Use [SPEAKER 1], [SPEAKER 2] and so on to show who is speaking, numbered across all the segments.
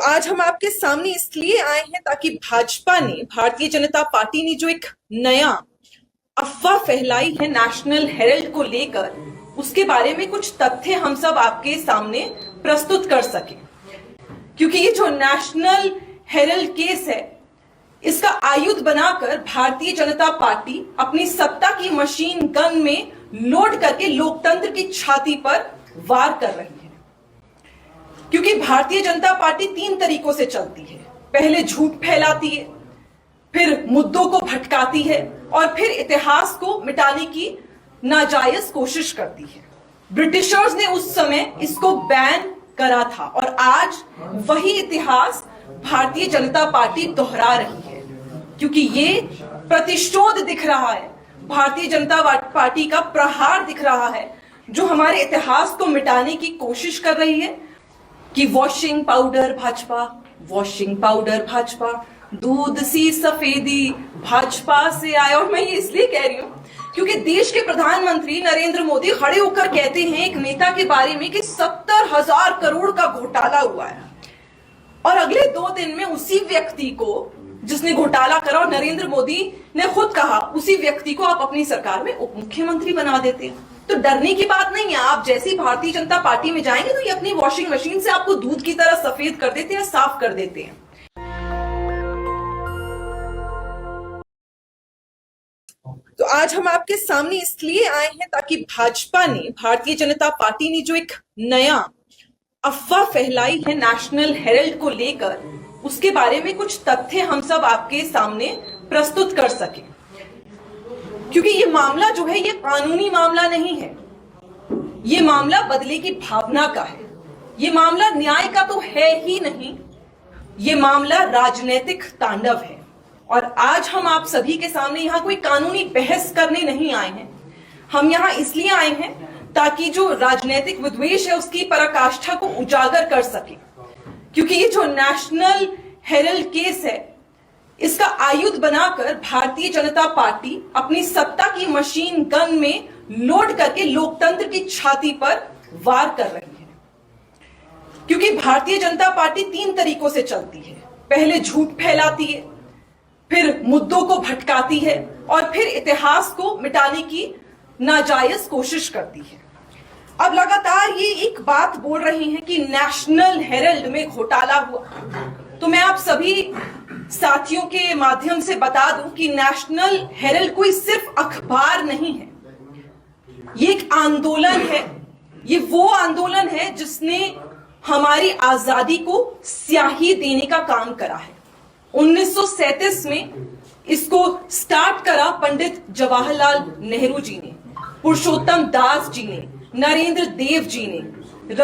[SPEAKER 1] तो आज हम आपके सामने इसलिए आए हैं ताकि भाजपा ने, भारतीय जनता पार्टी ने जो एक नया अफवाह फैलाई है नेशनल हेराल्ड को लेकर, उसके बारे में कुछ तथ्य हम सब आपके सामने प्रस्तुत कर सके। क्योंकि ये जो नेशनल हेराल्ड केस है, इसका आयुध बनाकर भारतीय जनता पार्टी अपनी सत्ता की मशीन गन में लोड करके लोकतंत्र की छाती पर वार कर रही है। क्योंकि भारतीय जनता पार्टी 3 तरीकों से चलती है। पहले झूठ फैलाती है, फिर मुद्दों को भटकाती है और फिर इतिहास को मिटाने की नाजायज कोशिश करती है। ब्रिटिशर्स ने उस समय इसको बैन करा था और आज वही इतिहास भारतीय जनता पार्टी दोहरा रही है। क्योंकि ये प्रतिशोध दिख रहा है, भारतीय जनता पार्टी का प्रहार दिख रहा है, जो हमारे इतिहास को मिटाने की कोशिश कर रही है कि washing powder Bhajpa, washing powder Bhajpa, दूध सी सफेदी भाजपा से आए। और मैं ये इसलिए कह रही हूं क्योंकि देश के प्रधानमंत्री नरेंद्र मोदी खड़े होकर कहते हैं एक नेता के बारे में कि 70,000 करोड़ का घोटाला हुआ है, और अगले 2 दिन में उसी व्यक्ति को जिसने घोटाला करा, और नरेंद्र मोदी ने खुद कहा, उसी व्यक्ति को आप अपनी सरकार में उप मुख्यमंत्री बना देते हैं। तो डरने की बात नहीं है। आप जैसी भारतीय जनता पार्टी में जाएंगे तो ये अपनी वॉशिंग मशीन से आपको दूध की तरह सफेद कर देते हैं, साफ कर देते हैं। तो आज हम आपके सामने इसलिए आए हैं ताकि भाजपा ने, भारतीय जनता पार्टी ने जो एक नया अफवाह फैलाई है नेशनल हेराल्ड को लेकर, उसके बारे में कुछ तथ्य हम सब आपके सामने प्रस्तुत कर सके। क्योंकि ये मामला जो है, ये कानूनी मामला नहीं है, ये मामला बदले की भावना का है, ये मामला न्याय का तो है ही नहीं, ये मामला राजनीतिक तांडव है। और आज हम आप सभी के सामने यहाँ कोई कानूनी बहस करने नहीं आए हैं। हम यहाँ इसलिए आए हैं ताकि जो राजनीतिक विद्वेष है उसकी पराकाष्ठा को उजागर कर सके। क्योंकि ये जो नेशनल हेराल्ड केस है, इसका आयुध बनाकर भारतीय जनता पार्टी अपनी सत्ता की मशीन गन में लोड करके लोकतंत्र की छाती पर वार कर रही है। क्योंकि भारतीय जनता पार्टी 3 तरीकों से चलती है। पहले झूठ फैलाती है, फिर मुद्दों को भटकाती है और फिर इतिहास को मिटाने की नाजायज कोशिश करती है। अब लगातार ये एक बात बोल रही है कि नेशनल हेराल्ड में घोटाला हुआ। तो मैं आप सभी साथियों के माध्यम से बता दूं कि नेशनल हेराल्ड कोई सिर्फ अखबार नहीं है, ये एक आंदोलन है। ये वो आंदोलन है जिसने हमारी आजादी को स्याही देने का काम करा है। 1937 में इसको स्टार्ट करा पंडित जवाहरलाल नेहरू जी ने, पुरुषोत्तम दास जी ने, नरेंद्र देव जी ने,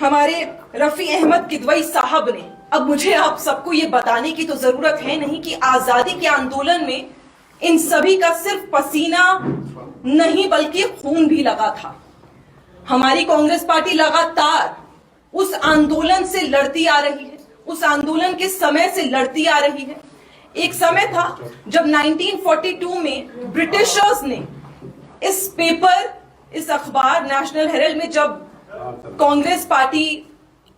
[SPEAKER 1] हमारे रफी अहमद किदवई साहब ने। अब मुझे आप सबको ये बताने की तो जरूरत है नहीं कि आजादी के आंदोलन में इन सभी का सिर्फ पसीना नहीं बल्कि खून भी लगा था। हमारी कांग्रेस पार्टी लगातार उस आंदोलन से लड़ती आ रही है, उस आंदोलन के समय से लड़ती आ रही है। एक समय था जब 1942 में ब्रिटिशर्स ने इस पेपर, इस अखबार नेशनल हेराल्ड में जब कांग्रेस पार्टी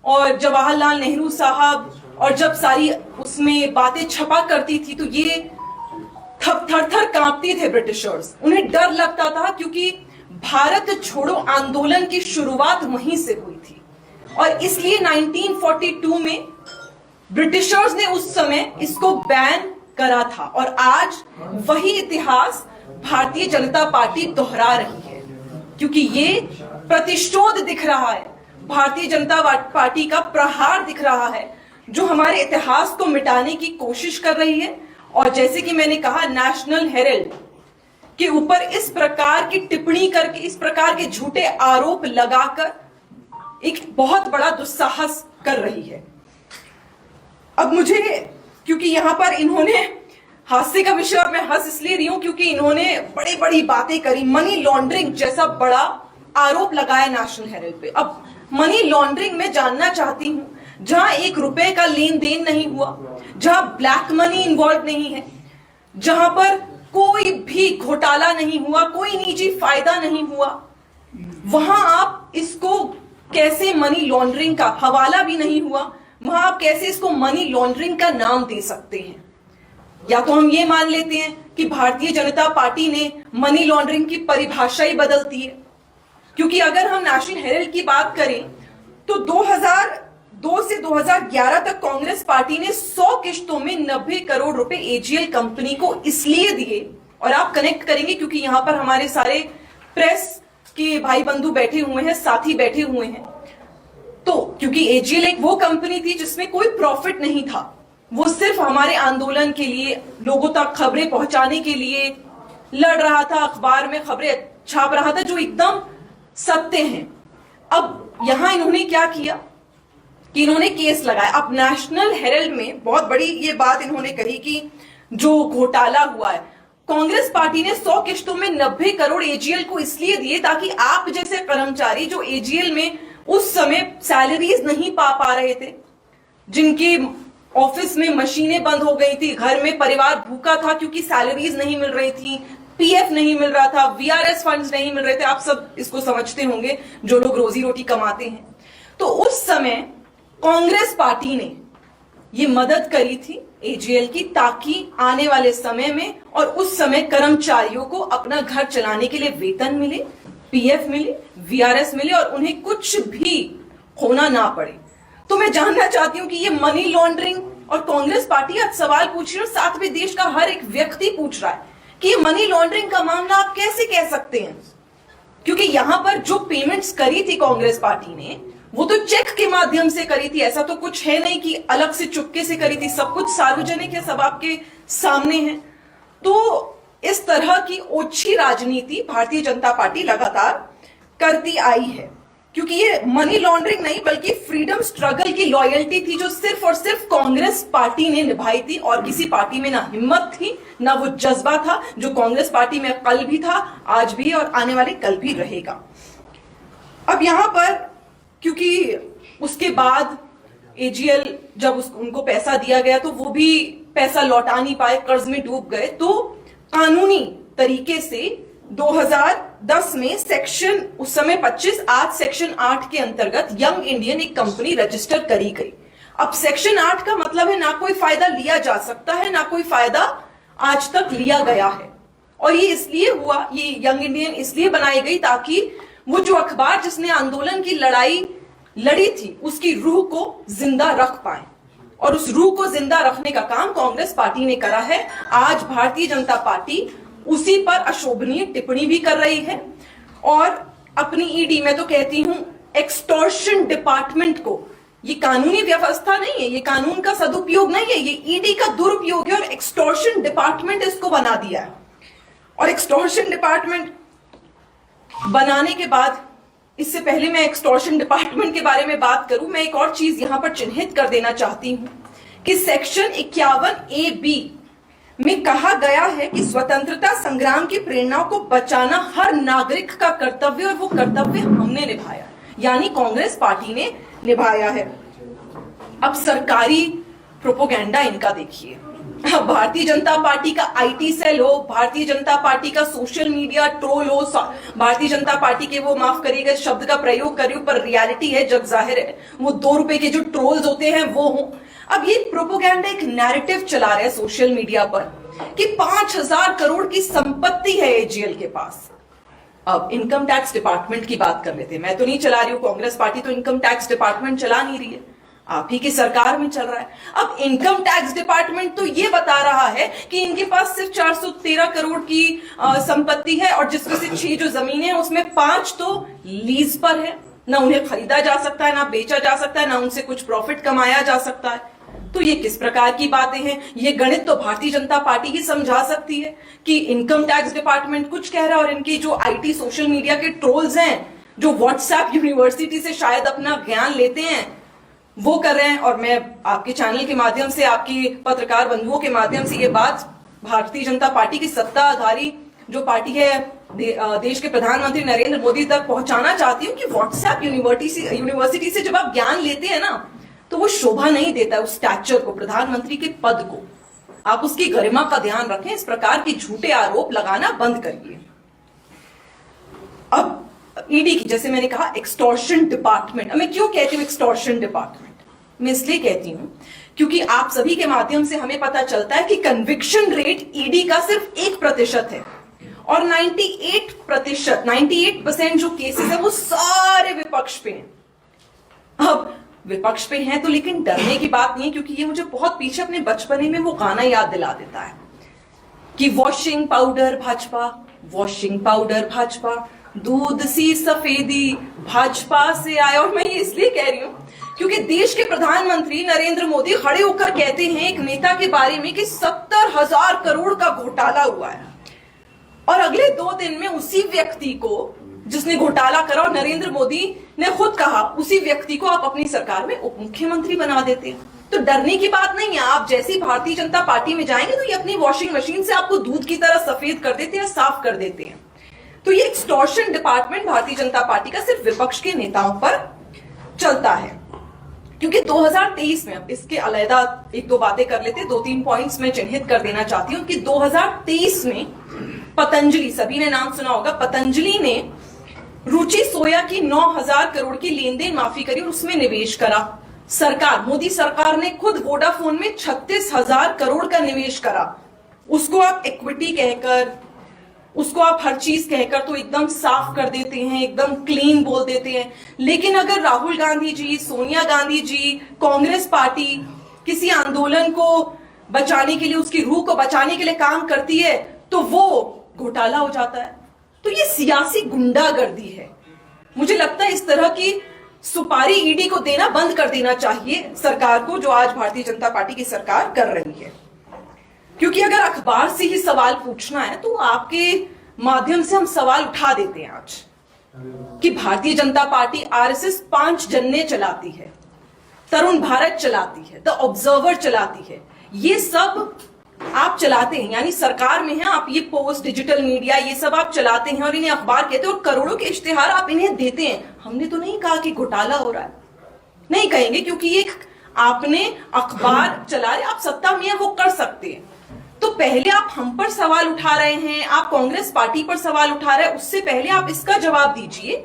[SPEAKER 1] और जवाहरलाल नेहरू साहब और जब सारी उसमें बातें छपा करती थी, तो ये थर थर कांपती थे ब्रिटिशर्स। उन्हें डर लगता था क्योंकि भारत छोड़ो आंदोलन की शुरुआत वहीं से हुई थी। और इसलिए 1942 में ब्रिटिशर्स ने उस समय इसको बैन करा था और आज वही इतिहास भारतीय जनता पार्टी दोहरा रही है। क्योंकि ये प्रतिशोध दिख रहा है, भारतीय जनता पार्टी का प्रहार दिख रहा है, जो हमारे इतिहास को मिटाने की कोशिश कर रही है। और जैसे कि मैंने कहा, नेशनल हेराल्ड के ऊपर इस प्रकार की टिप्पणी करके, इस प्रकार के झूठे आरोप लगाकर एक बहुत बड़ा दुस्साहस कर रही है। अब मुझे, क्योंकि यहां पर इन्होंने हास्य का विषय, और मैं हंस इसलिए रही हूं क्योंकि इन्होंने बड़ी बड़ी बातें करी, मनी लॉन्ड्रिंग जैसा बड़ा आरोप लगाया नेशनल हेराल्ड पे। अब मनी लॉन्ड्रिंग में जानना चाहती हूं, जहां 1 रुपए का लेन देन नहीं हुआ, जहां ब्लैक मनी इन्वॉल्व नहीं है, जहां पर कोई भी घोटाला नहीं हुआ, कोई निजी फायदा नहीं हुआ, वहां आप इसको कैसे मनी लॉन्ड्रिंग का हवाला भी नहीं हुआ, वहां आप कैसे इसको मनी लॉन्ड्रिंग का नाम दे सकते हैं? या तो हम ये मान लेते हैं कि भारतीय जनता पार्टी ने मनी लॉन्ड्रिंग की परिभाषा ही बदल दी है, क्योंकि अगर हम नेशनल हेराल्ड की बात करें तो 2002 से 2011 तक कांग्रेस पार्टी ने 100 किश्तों में 90 करोड़ रुपए एजीएल कंपनी को इसलिए दिए, और आप कनेक्ट करेंगे क्योंकि यहां पर हमारे सारे प्रेस के भाई बंधु बैठे हुए हैं, साथी बैठे हुए हैं। तो क्योंकि एजीएल एक वो कंपनी थी जिसमें कोई प्रॉफिट नहीं था, वो सिर्फ हमारे आंदोलन के लिए, लोगों तक खबरें पहुंचाने के लिए लड़ रहा था, अखबार में खबरें छाप रहा था जो एकदम सत्य हैं। अब यहां इन्होंने क्या किया कि इन्होंने केस लगाया। अब नेशनल हेराल्ड में बहुत बड़ी ये बात इन्होंने कही कि जो घोटाला हुआ है, कांग्रेस पार्टी ने 100 किश्तों में 90 करोड़ एजीएल को इसलिए दिए ताकि आप जैसे कर्मचारी जो एजीएल में उस समय सैलरीज नहीं पा रहे थे, जिनकी ऑफिस में मशीनें बंद हो गई थी, घर में परिवार भूखा था क्योंकि सैलरीज नहीं मिल रही थी, पीएफ नहीं मिल रहा था, वीआरएस फंड्स नहीं मिल रहे थे, आप सब इसको समझते होंगे जो लोग रोजी रोटी कमाते हैं। तो उस समय कांग्रेस पार्टी ने ये मदद करी थी एजीएल की, ताकि आने वाले समय में और उस समय कर्मचारियों को अपना घर चलाने के लिए वेतन मिले, पीएफ मिले, वीआरएस मिले और उन्हें कुछ भी खोना ना पड़े। तो मैं जानना चाहती हूं कि ये मनी लॉन्ड्रिंग, और कांग्रेस पार्टी आज सवाल पूछ रही है और साथ में देश का हर एक व्यक्ति पूछ रहा है कि ये मनी लॉन्ड्रिंग का मामला आप कैसे कह सकते हैं? क्योंकि यहां पर जो पेमेंट्स करी थी कांग्रेस पार्टी ने, वो तो चेक के माध्यम से करी थी। ऐसा तो कुछ है नहीं कि अलग से चुपके से करी थी, सब कुछ सार्वजनिक है, सब आपके सामने है। तो इस तरह की ओछी राजनीति भारतीय जनता पार्टी लगातार करती आई है, क्योंकि ये मनी लॉन्ड्रिंग नहीं बल्कि फ्रीडम स्ट्रगल की लॉयल्टी थी जो सिर्फ और सिर्फ कांग्रेस पार्टी ने निभाई थी, और किसी पार्टी में ना हिम्मत थी ना वो जज्बा था जो कांग्रेस पार्टी में कल भी था, आज भी और आने वाले कल भी रहेगा। अब यहां पर क्योंकि उसके बाद एजीएल जब उनको पैसा दिया गया तो वो भी पैसा लौटा नहीं पाए, कर्ज में डूब गए, तो कानूनी तरीके से 2010 में सेक्शन, उस समय 25, आज सेक्शन 8 के अंतर्गत यंग इंडियन एक कंपनी रजिस्टर करी गई। अब सेक्शन 8 का मतलब है ना कोई फायदा लिया जा सकता है, ना कोई फायदा आज तक लिया गया है। और ये इसलिए हुआ, ये यंग इंडियन इसलिए बनाई गई ताकि वो जो अखबार जिसने आंदोलन की लड़ाई लड़ी थी उसकी रूह को जिंदा रख पाए, और उस रूह को जिंदा रखने का काम कांग्रेस पार्टी ने करा है। आज भारतीय जनता पार्टी उसी पर अशोभनीय टिप्पणी भी कर रही है, और अपनी ईडी, मैं तो कहती हूं एक्सटॉर्शन डिपार्टमेंट को, ये कानूनी व्यवस्था नहीं है, ये कानून का सदुपयोग नहीं है, ये ईडी का दुरुपयोग है, और एक्सटॉर्शन डिपार्टमेंट इसको बना दिया है। और एक्सटॉर्शन डिपार्टमेंट बनाने के बाद, इससे पहले मैं एक्सटॉर्शन डिपार्टमेंट के बारे में बात करूं, मैं एक और चीज यहां पर चिन्हित कर देना चाहती हूं कि सेक्शन 51A(b) में कहा गया है कि स्वतंत्रता संग्राम की प्रेरणाओं को बचाना हर नागरिक का कर्तव्य, और वो कर्तव्य हमने निभाया, यानी कांग्रेस पार्टी ने निभाया है। अब सरकारी प्रोपोगेंडा इनका देखिए, भारतीय जनता पार्टी का आईटी सेल हो, भारतीय जनता पार्टी का सोशल मीडिया ट्रोल हो, भारतीय जनता पार्टी के, वो माफ करिएगा शब्द का प्रयोग करिए, पर रियलिटी है, जग जाहिर है, वो 2 रुपए के जो ट्रोल्स होते हैं वो हो। अब ये प्रोपोगेंडा एक नैरेटिव चला रहे हैं सोशल मीडिया पर कि 5000 करोड़ की संपत्ति है एजीएल के पास। अब इनकम टैक्स डिपार्टमेंट की बात कर लेते हैं। मैं तो नहीं चला रही हूं, कांग्रेस पार्टी तो इनकम टैक्स डिपार्टमेंट चला नहीं रही है, आप ही की सरकार में चल रहा है। अब इनकम टैक्स डिपार्टमेंट तो ये बता रहा है कि इनके पास सिर्फ 413 करोड़ की संपत्ति है, और जिसमें से 6 जो जमीनें हैं उसमें 5 तो लीज पर है, ना उन्हें खरीदा जा सकता है, ना बेचा जा सकता है, ना उनसे कुछ प्रॉफिट कमाया जा सकता है। तो ये किस प्रकार की बातें हैं? ये गणित तो भारतीय जनता पार्टी ही समझा सकती है कि इनकम टैक्स डिपार्टमेंट कुछ कह रहा है और इनकी जो आईटी सोशल मीडिया के ट्रोल्स हैं, जो व्हाट्सएप यूनिवर्सिटी से शायद अपना ज्ञान लेते हैं, वो कर रहे हैं। और मैं आपके चैनल के माध्यम से, आपके पत्रकार बंधुओं के माध्यम से ये बात भारतीय जनता पार्टी की सत्ताधारी जो पार्टी है, देश के प्रधानमंत्री नरेंद्र मोदी तक पहुंचाना चाहती हूँ कि व्हाट्सएप यूनिवर्सिटी से जब आप ज्ञान लेते हैं ना, तो वो शोभा नहीं देता उस स्टैचर को, प्रधानमंत्री के पद को। आप उसकी गरिमा का ध्यान रखें, इस प्रकार के झूठे आरोप लगाना बंद करिए। अब ईडी की, जैसे मैंने कहा, एक्सटॉर्शन डिपार्टमेंट, मैं क्यों कहती हूं एक्सटॉर्शन डिपार्टमेंट? मैं इसलिए कहती हूं क्योंकि आप सभी के माध्यम से हमें पता चलता है कि कन्विक्शन रेट ईडी का सिर्फ 1% है और 98% जो केसेस है वो सारे विपक्ष पे हैं। अब विपक्ष पे हैं तो लेकिन डरने की बात नहीं है, क्योंकि ये मुझे बहुत पीछे अपने बचपने में वो गाना याद दिला देता है कि washing powder Bhajpa, washing powder Bhajpa, दूध सी सफेदी भाजपा से आए। और मैं ये इसलिए कह रही हूं क्योंकि देश के प्रधानमंत्री नरेंद्र मोदी खड़े होकर कहते हैं एक नेता के बारे में कि 70,000 करोड़ का घोटाला हुआ है, और अगले 2 दिन में उसी व्यक्ति को जिसने घोटाला करा, और नरेंद्र मोदी ने खुद कहा, उसी व्यक्ति को आप अपनी सरकार में उप मुख्यमंत्री बना देते हैं। तो डरने की बात नहीं है। आप जैसी भारतीय जनता पार्टी में जाएंगे तो ये अपनी वॉशिंग मशीन से आपको दूध की तरह सफेद कर देते हैं, साफ कर देते हैं। तो ये extortion department Bharatiya Janata party का सिर्फ विपक्ष के नेताओं पर चलता है। क्योंकि 2023 में, अब इसके अलग 1-2 बातें कर लेते हैं, 2-3 पॉइंट्स में चिन्हित कर देना चाहती हूं कि 2023 में पतंजलि, सभी ने नाम सुना होगा, पतंजलि ने रुचि सोया की 9,000 करोड़ की लेन देन माफी करी और उसमें निवेश करा। सरकार, मोदी सरकार ने खुद वोडाफोन में 36,000 करोड़ का निवेश करा। उसको आप इक्विटी कहकर, उसको आप हर चीज कहकर तो एकदम साफ कर देते हैं, एकदम क्लीन बोल देते हैं। लेकिन अगर राहुल गांधी जी, सोनिया गांधी जी, कांग्रेस पार्टी किसी आंदोलन को बचाने के लिए, उसकी रूह को बचाने के लिए काम करती है तो वो घोटाला हो जाता है। तो ये सियासी गुंडागर्दी है। मुझे लगता है इस तरह की सुपारी ईडी को देना बंद कर देना चाहिए सरकार को, जो आज भारतीय जनता पार्टी की सरकार कर रही है। क्योंकि अगर अखबार से ही सवाल पूछना है तो आपके माध्यम से हम सवाल उठा देते हैं आज कि भारतीय जनता पार्टी आरएसएस 5 जन्ने चलाती है, तरुण भारत चलाती है, द ऑब्जर्वर चलाती है, ये सब आप चलाते हैं, यानी सरकार में हैं आप, ये पोस्ट, डिजिटल मीडिया, ये सब आप चलाते हैं और इन्हें अखबार कहते हैं और करोड़ों के इश्तेहार आप इन्हें देते हैं। हमने तो नहीं कहा कि घोटाला हो रहा है, नहीं कहेंगे, क्योंकि ये आपने अखबार चला रहे, आप सत्ता में है वो कर सकते हैं। तो पहले आप हम पर सवाल उठा रहे हैं, आप कांग्रेस पार्टी पर सवाल उठा रहे हैं, उससे पहले आप इसका जवाब दीजिए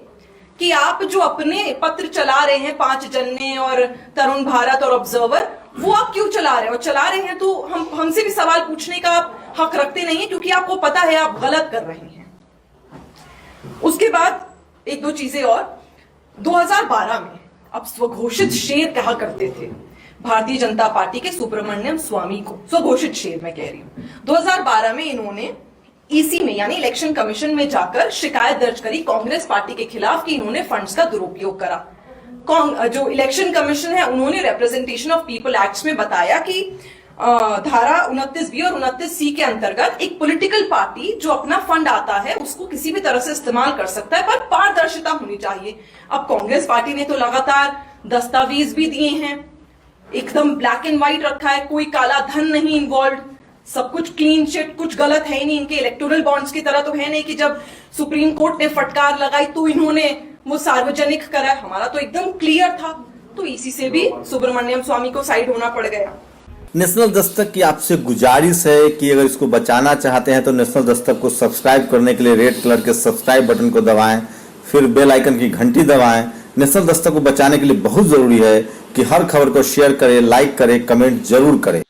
[SPEAKER 1] कि आप जो अपने पत्र चला रहे हैं, 5 जन्ने और तरुण भारत और ऑब्जर्वर, वो आप क्यों चला रहे हैं? और चला रहे हैं तो हमसे भी सवाल पूछने का आप हक रखते नहीं है, क्योंकि आपको पता है आप गलत कर रहे हैं। उसके बाद 1-2 चीजें और। 2012 में अब स्वघोषित शेर कहा करते थे भारतीय जनता पार्टी के सुब्रमण्यम स्वामी को, स्वघोषित शेर मैं कह रही हूं। 2012 में इन्होंने ईसी में, यानी इलेक्शन कमीशन में जाकर शिकायत दर्ज करी कांग्रेस पार्टी के खिलाफ कि इन्होंने फंड्स का दुरुपयोग करा। जो इलेक्शन कमीशन है उन्होंने रिप्रेजेंटेशन ऑफ पीपल एक्ट में बताया कि धारा 29B और 29C के अंतर्गत एक पॉलिटिकल पार्टी जो अपना फंड आता है उसको किसी भी तरह से इस्तेमाल कर सकता है, पर पारदर्शिता होनी चाहिए। अब कांग्रेस पार्टी ने तो लगातार दस्तावेज भी दिए हैं, एकदम ब्लैक एंड व्हाइट रखा है, कोई काला धन नहीं इन्वॉल्व, सब कुछ क्लीन चिट, कुछ गलत है नहीं। इनके इलेक्टोरल बॉन्ड्स की तरह तो है नहीं कि जब सुप्रीम कोर्ट ने फटकार लगाई तो इन्होंने वो सार्वजनिक करा। हमारा तो एकदम क्लियर था। तो इसी से भी सुब्रमण्यम स्वामी को साइड होना पड़ गया।
[SPEAKER 2] नेशनल दस्तक की आपसे गुजारिश है कि अगर इसको बचाना चाहते हैं तो नेशनल दस्तक को सब्सक्राइब करने के लिए रेड कलर के सब्सक्राइब बटन को दबाएं, फिर बेल आइकन की घंटी दबाएं। नेशनल दस्तक को बचाने के लिए बहुत जरूरी है कि हर खबर को शेयर करें, लाइक करें, कमेंट जरूर करें।